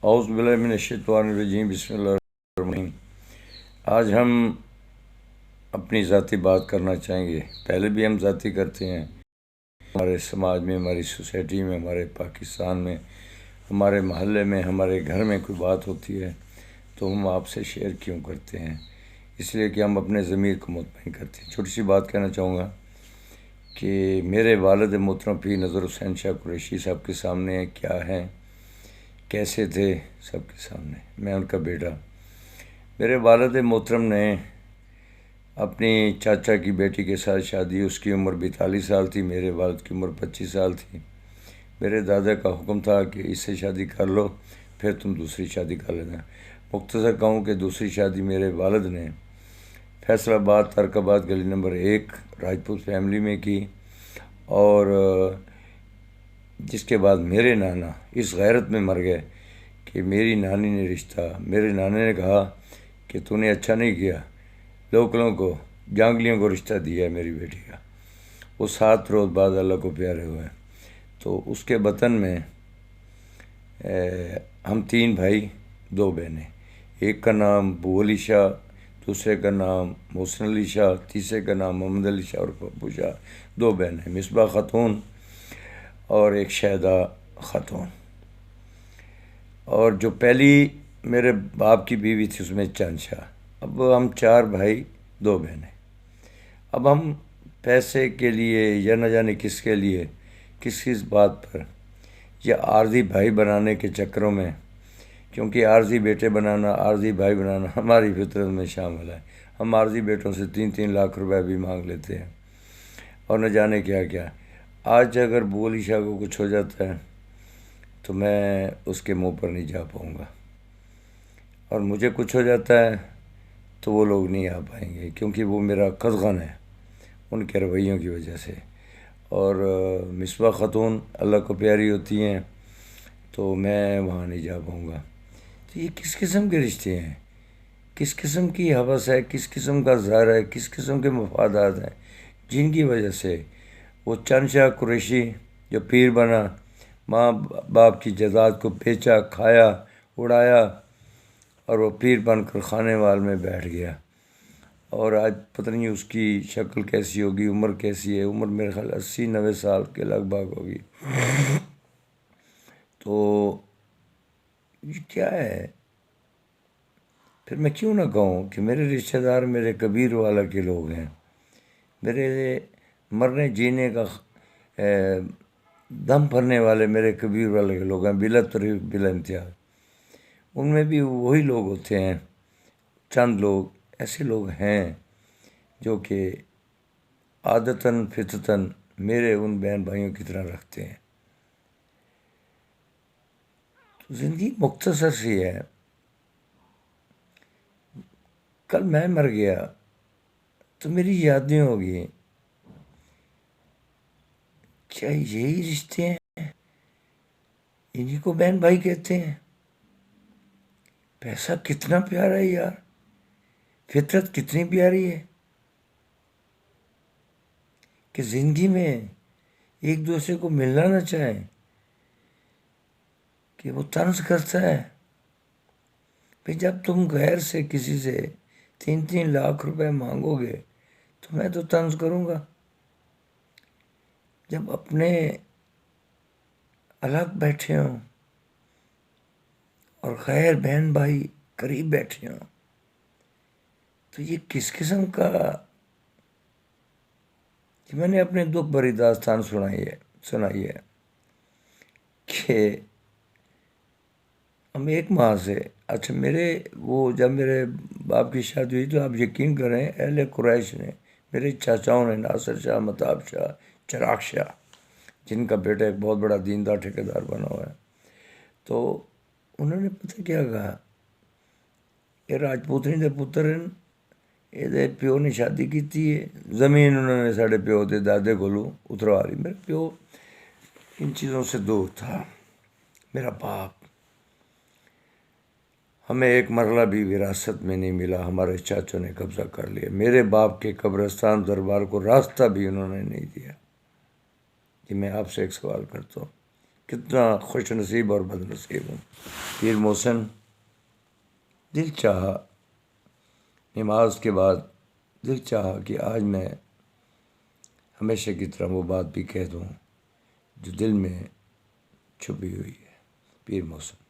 اعوذ باللہ من الشیطان الرجیم، بسم اللہ الرحمن الرحیم۔ آج ہم اپنی ذاتی بات کرنا چاہیں گے۔ پہلے بھی ہم ذاتی کرتے ہیں، ہمارے سماج میں، ہماری سوسائٹی میں، ہمارے پاکستان میں، ہمارے محلے میں، ہمارے گھر میں کوئی بات ہوتی ہے تو ہم آپ سے شیئر کیوں کرتے ہیں؟ اس لیے کہ ہم اپنے ضمیر کو مطمئن کرتے ہیں۔ چھوٹی سی بات کہنا چاہوں گا کہ میرے والد محترم پیر نذر حسین شاہ قریشی صاحب کے سامنے کیا ہیں، کیسے تھے، سب کے سامنے۔ میں ان کا بیٹا۔ میرے والد محترم نے اپنی چاچا کی بیٹی کے ساتھ شادی، اس کی عمر 42 سال تھی، میرے والد کی عمر 25 سال تھی۔ میرے دادا کا حکم تھا کہ اس سے شادی کر لو، پھر تم دوسری شادی کر لینا۔ مختصر کہوں کہ دوسری شادی میرے والد نے فیصل آباد ترکآباد گلی نمبر 1 راجپوت فیملی میں کی، اور جس کے بعد میرے نانا اس غیرت میں مر گئے کہ میری نانی نے رشتہ، میرے نانے نے کہا کہ تو نے اچھا نہیں کیا، لوکلوں کو، جانگلیوں کو رشتہ دیا ہے میری بیٹی کا۔ وہ 7 روز بعد اللہ کو پیارے ہوئے۔ تو اس کے وطن میں ہم 3 بھائی 2 بہنیں، ایک کا نام بو علی شاہ، دوسرے کا نام محسن علی شاہ، تیسرے کا نام محمد علی شاہ اور پپو شاہ۔ 2 بہنیں، مصباح خاتون اور ایک شہدہ خاتون۔ اور جو پہلی میرے باپ کی بیوی تھی اس میں چند شاہ۔ اب ہم 4 بھائی 2 بہنیں۔ اب ہم پیسے کے لیے یا نہ جانے کس کے لیے، کس بات پر، یا عارضی بھائی بنانے کے چکروں میں، کیونکہ عارضی بیٹے بنانا، عارضی بھائی بنانا ہماری فطرت میں شامل ہے۔ ہم عارضی بیٹوں سے 3-3 لاکھ روپے بھی مانگ لیتے ہیں اور نہ جانے کیا کیا۔ آج اگر بو علی شاہ کو کچھ ہو جاتا ہے تو میں اس کے منہ پر نہیں جا پاؤں گا، اور مجھے کچھ ہو جاتا ہے تو وہ لوگ نہیں آ پائیں گے، کیونکہ وہ میرا قزغن ہے ان کے رویوں کی وجہ سے۔ اور مصباح خاتون اللہ کو پیاری ہوتی ہیں تو میں وہاں نہیں جا پاؤں گا۔ تو یہ کس قسم کے رشتے ہیں، کس قسم کی ہوس ہے، کس قسم کا زہر ہے، کس قسم کے مفادات ہیں، جن کی وجہ سے وہ چند شاہ قریشی جو پیر بنا، ماں باپ کی جائیداد کو بیچا، کھایا، اڑایا، اور وہ پیر بن کر خانے وال میں بیٹھ گیا۔ اور آج پتہ نہیں اس کی شکل کیسی ہوگی، عمر کیسی ہے۔ عمر میرے خیال 80-90 سال کے لگ بھگ ہوگی۔ تو یہ کیا ہے؟ پھر میں کیوں نہ کہوں کہ میرے رشتہ دار میرے کبیر والا کے لوگ ہیں، میرے مرنے جینے کا دم بھرنے والے میرے کبیر والے کے لوگ ہیں، بلا تریف بلا امتیاز۔ ان میں بھی وہی لوگ ہوتے ہیں، چند لوگ ایسے لوگ ہیں جو کہ عادتاً فطرتاً میرے ان بہن بھائیوں کی طرح رکھتے ہیں۔ تو زندگی مختصر سی ہے۔ کل میں مر گیا تو میری یادیں ہوگی، کیا یہی رشتے ہیں؟ انہی کو بہن بھائی کہتے ہیں؟ پیسہ کتنا پیارا ہے یار، فطرت کتنی پیاری ہے کہ زندگی میں ایک دوسرے کو ملنا نہ چاہیں، کہ وہ طنز کرتا ہے کہ جب تم غیر سے کسی سے 3-3 لاکھ روپے مانگو گے تو میں تو طنز کروں گا، جب اپنے الگ بیٹھے ہوں اور غیر بہن بھائی قریب بیٹھے ہوں، تو یہ کس قسم کا؟ کہ میں نے اپنے دکھ بھری داستان سنائی ہے کہ ہم 1 ماہ سے، اچھا جب میرے باپ کی شادی ہوئی تو آپ یقین کریں اہل قریش نے، میرے چاچاؤں نے، ناصر شاہ، متاب شاہ، چراغ شاہ، جن کا بیٹا ایک بہت بڑا دیندار ٹھیکیدار بنا ہوا ہے، تو انہوں نے پتہ کیا کہا کہ راجپوتنی دے پتر ہیں، یہ پیو نے شادی کی تھی، زمین انہوں نے ساڑھے پیو دے دادے کولوں اتروا لی۔ میرا پیو ان چیزوں سے دور تھا۔ میرا باپ ہمیں 1 مرلہ بھی وراثت میں نہیں ملا، ہمارے چاچوں نے قبضہ کر لیا۔ میرے باپ کے قبرستان دربار کو راستہ بھی انہوں نے نہیں دیا۔ کہ میں آپ سے ایک سوال کرتا ہوں، کتنا خوش نصیب اور بد نصیب ہوں۔ پیر محسن، دل چاہا نماز کے بعد، دل چاہا کہ آج میں ہمیشہ کی طرح وہ بات بھی کہہ دوں جو دل میں چھپی ہوئی ہے۔ پیر محسن۔